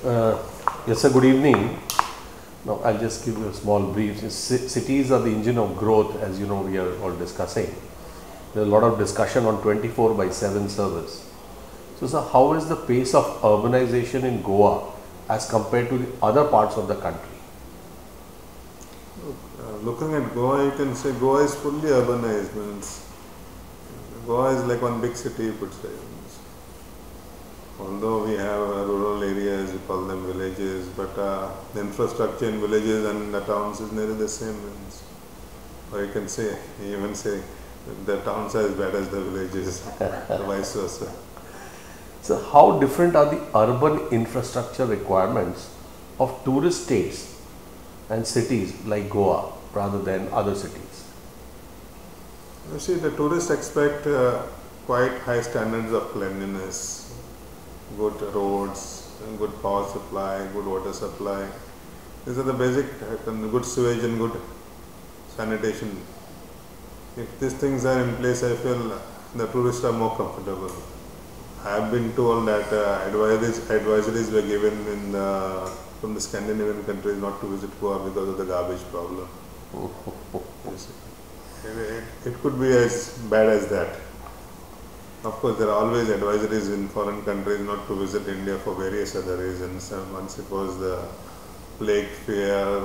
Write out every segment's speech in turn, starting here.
Uh, yes, sir. Good evening. Now, I'll just give you a small brief. Cities are the engine of growth, as you know, we are all discussing. There's a lot of discussion on 24 by 7 service. So, sir, how is the pace of urbanization in Goa as compared to the other parts of the country? Looking at Goa, you can say Goa is fully urbanized. Means Goa is like one big city, you could say. Although we have rural areas, we call them villages, but the infrastructure in villages and the towns is nearly the same. Means, or you can say, even say, the towns are as bad as the villages, or vice versa. So, how different are the urban infrastructure requirements of tourist states and cities like Goa rather than other cities? You see, the tourists expect quite high standards of cleanliness, good roads, good power supply, good water supply. These are the basic, good sewage and good sanitation. If these things are in place, I feel the tourists are more comfortable. I have been told that advisories were given from the Scandinavian countries not to visit Goa because of the garbage problem. Yes. It could be as bad as that. Of course, there are always advisories in foreign countries not to visit India for various other reasons. Once it was the plague fear,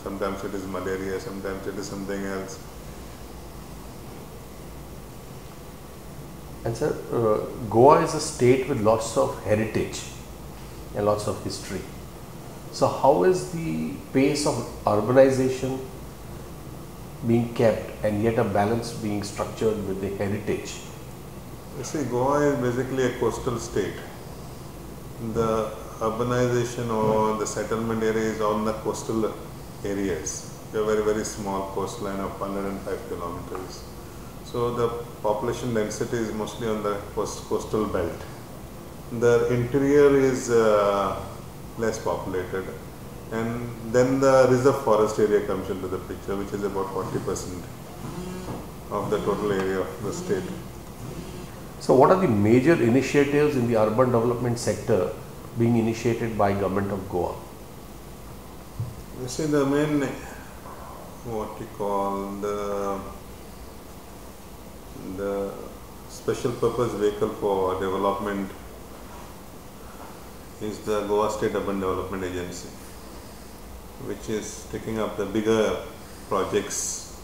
sometimes it is malaria, sometimes it is something else. And sir, Goa is a state with lots of heritage and lots of history. So how is the pace of urbanization being kept and yet a balance being structured with the heritage? You see, Goa is basically a coastal state. The urbanization or the settlement area is on the coastal areas. A very, very small coastline of 105 kilometers. So the population density is mostly on the coastal belt. The interior is less populated, and then the reserve forest area comes into the picture, which is about 40% of the total area of the state. So what are the major initiatives in the urban development sector being initiated by Government of Goa? You see, the main, what we call the special purpose vehicle for development is the Goa State Urban Development Agency, which is taking up the bigger projects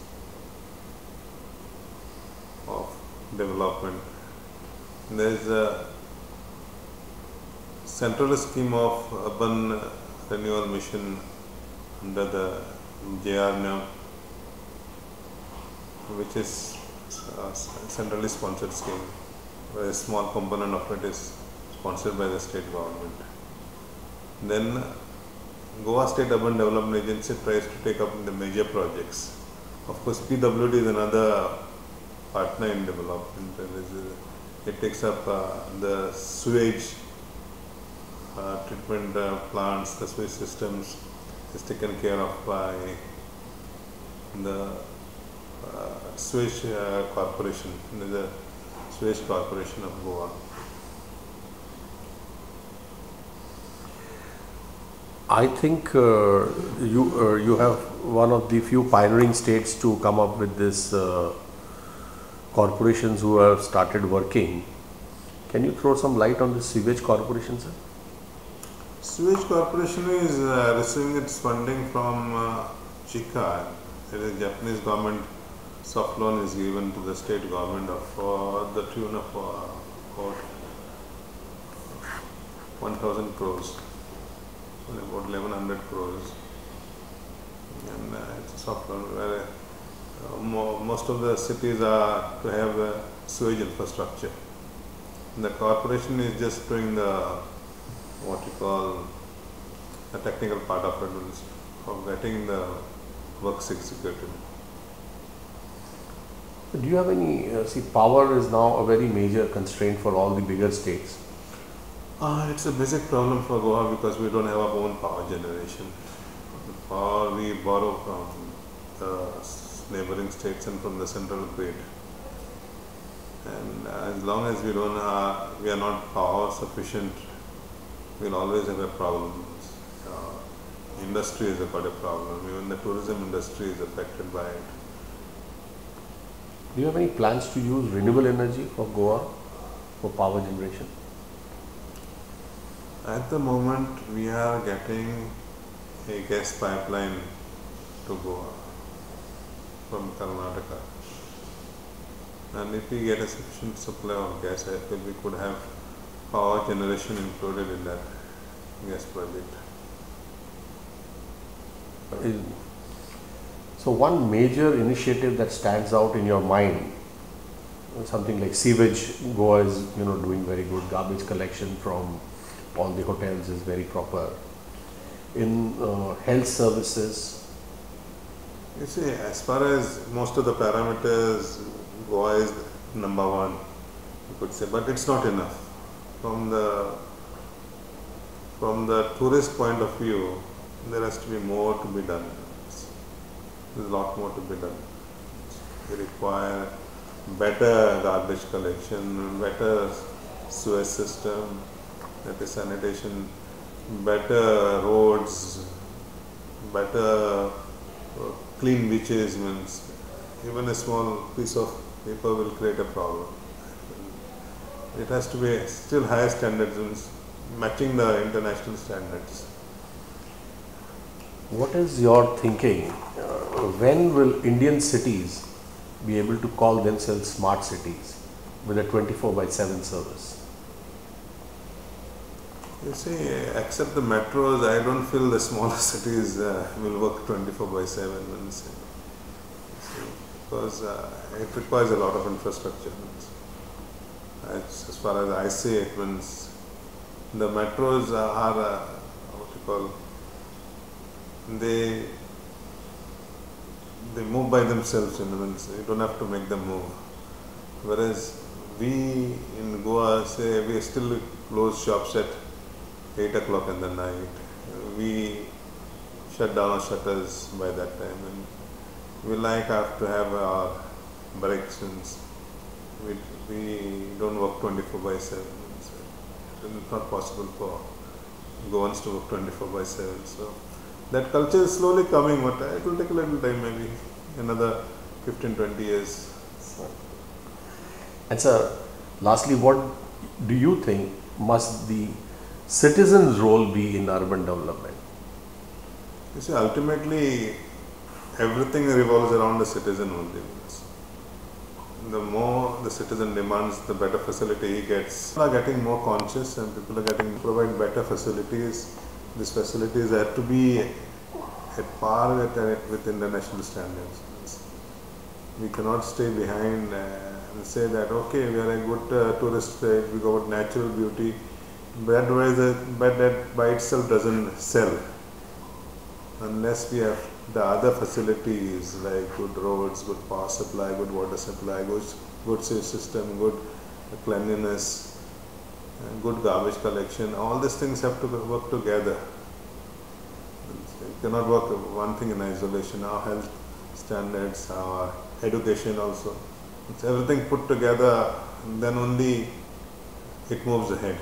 of development. There is a central scheme of urban renewal mission under the JRNO, which is a centrally sponsored scheme, where a small component of it is sponsored by the state government. Then Goa State Urban Development Agency tries to take up the major projects. Of course, PWD is another partner in development. It takes up the sewage treatment plants, the sewage systems is taken care of by the Sewage Corporation, the Sewage Corporation of Goa. I think you have one of the few pioneering states to come up with this corporations who have started working. Can you throw some light on the sewage corporation, sir? Sewage Corporation is receiving its funding from JICA. It is Japanese government. Soft loan is given to the state government for the tune of about 1,000 crores, about 1,100 crores, and it's a soft loan where most of the cities are to have sewage infrastructure. The corporation is just doing the what you call the technical part of it, of getting the works executed. Do you have any, power is now a very major constraint for all the bigger states. It's a basic problem for Goa because we don't have our own power generation. The power we borrow from the neighboring states and from the central grid. And as long as we are not power sufficient we'll always have a problem. Industry is quite a problem. Even the tourism industry is affected by it. Do you have any plans to use renewable energy for Goa for power generation? At the moment, we are getting a gas pipeline to Goa from Karnataka. And if we get a sufficient supply of gas, I feel we could have power generation included in that gas project. So one major initiative that stands out in your mind, something like sewage, Goa is doing very good. Garbage collection from all the hotels is very proper. In health services, You see, as far as most of the parameters, Goa is number one, you could say, but it's not enough. From the tourist point of view, there has to be more to be done. There's a lot more to be done. We require better garbage collection, better sewage system, better sanitation, better roads, better clean beaches. Means even a small piece of paper will create a problem. It has to be still higher standards, means matching the international standards. what is your thinking? When will Indian cities be able to call themselves smart cities with a 24/7 service? You see, except the metros, I don't feel the smaller cities will work 24/7. Because it requires a lot of infrastructure. As far as I see it, means the metros are what you call, they move by themselves. You don't have to make them move. Whereas we in Goa say we still close shops at 8 o'clock in the night. We shut down our shutters by that time, and we have to have our breaks. We don't work 24/7. It's not possible for Goans to work 24/7. So that culture is slowly coming, but it will take a little time, maybe another 15-20 years. And sir, lastly, what do you think must the citizen's role be in urban development? You see, ultimately, everything revolves around the citizen only. The more the citizen demands, the better facility he gets. People are getting more conscious, and people are getting to provide better facilities. These facilities have to be at par with international standards. We cannot stay behind and say that, okay, we are a good tourist state, we got natural beauty, but that by itself doesn't sell unless we have the other facilities like good roads, good power supply, good water supply, good sewage system, good cleanliness, good garbage collection. All these things have to work together. You cannot work one thing in isolation. Our health standards, our education also. It's everything put together, then only it moves ahead.